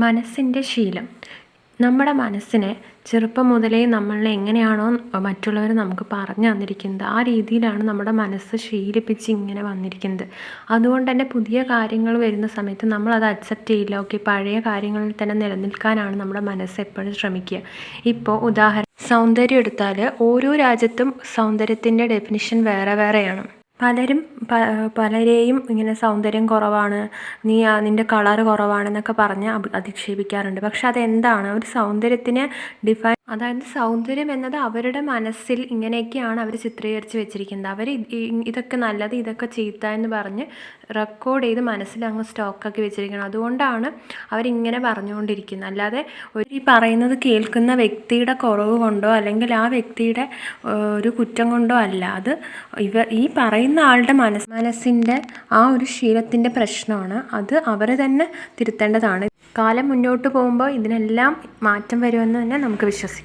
മനസ്സിൻ്റെ ശീലം. നമ്മുടെ മനസ്സിനെ ചെറുപ്പം മുതലേ നമ്മളെ എങ്ങനെയാണോ മറ്റുള്ളവർ നമുക്ക് പറഞ്ഞു തന്നിരിക്കുന്നത്, ആ രീതിയിലാണ് നമ്മുടെ മനസ്സ് ശീലിപ്പിച്ച് ഇങ്ങനെ വന്നിരിക്കുന്നത്. അതുകൊണ്ട് തന്നെ പുതിയ കാര്യങ്ങൾ വരുന്ന സമയത്ത് നമ്മളത് അക്സെപ്റ്റ് ചെയ്യില്ല. ഓക്കെ, പഴയ കാര്യങ്ങളിൽ തന്നെ നിലനിൽക്കാനാണ് നമ്മുടെ മനസ്സ് എപ്പോഴും ശ്രമിക്കുക. ഇപ്പോൾ ഉദാഹരണം സൗന്ദര്യം എടുത്താൽ ഓരോ രാജ്യത്തും സൗന്ദര്യത്തിൻ്റെ ഡെഫിനിഷൻ വേറെ വേറെയാണ്. പലരും പലരെയും ഇങ്ങനെ സൗന്ദര്യം കുറവാണ്, നിൻ്റെ കളറ് കുറവാണെന്നൊക്കെ പറഞ്ഞ് അധിക്ഷേപിക്കാറുണ്ട്. പക്ഷെ അതെന്താണ്? ഒരു സൗന്ദര്യത്തിന് അതായത് സൗന്ദര്യം എന്നത് അവരുടെ മനസ്സിൽ ഇങ്ങനെയൊക്കെയാണ് അവർ ചിത്രീകരിച്ച് വെച്ചിരിക്കുന്നത്. അവർ ഇതൊക്കെ നല്ലത്, ഇതൊക്കെ ചീത്ത എന്ന് പറഞ്ഞ് റെക്കോർഡ് ചെയ്ത് മനസ്സിൽ അങ്ങ് സ്റ്റോക്കാക്കി വെച്ചിരിക്കണം. അതുകൊണ്ടാണ് അവരിങ്ങനെ പറഞ്ഞുകൊണ്ടിരിക്കുന്നത്. അല്ലാതെ ഈ പറയുന്നത് കേൾക്കുന്ന വ്യക്തിയുടെ കുറവ് കൊണ്ടോ അല്ലെങ്കിൽ ആ വ്യക്തിയുടെ ഒരു കുറ്റം കൊണ്ടോ അല്ല. അത് ഈ പറയുന്ന ആളുടെ മനസ്സിൻ്റെ ആ ഒരു ശീലത്തിൻ്റെ പ്രശ്നമാണ്. അത് അവർ തന്നെ തിരുത്തേണ്ടതാണ്. കാലം മുന്നോട്ട് പോകുമ്പോൾ ഇതിനെല്ലാം മാറ്റം വരുമെന്ന് തന്നെ നമുക്ക് വിശ്വസിക്കാം.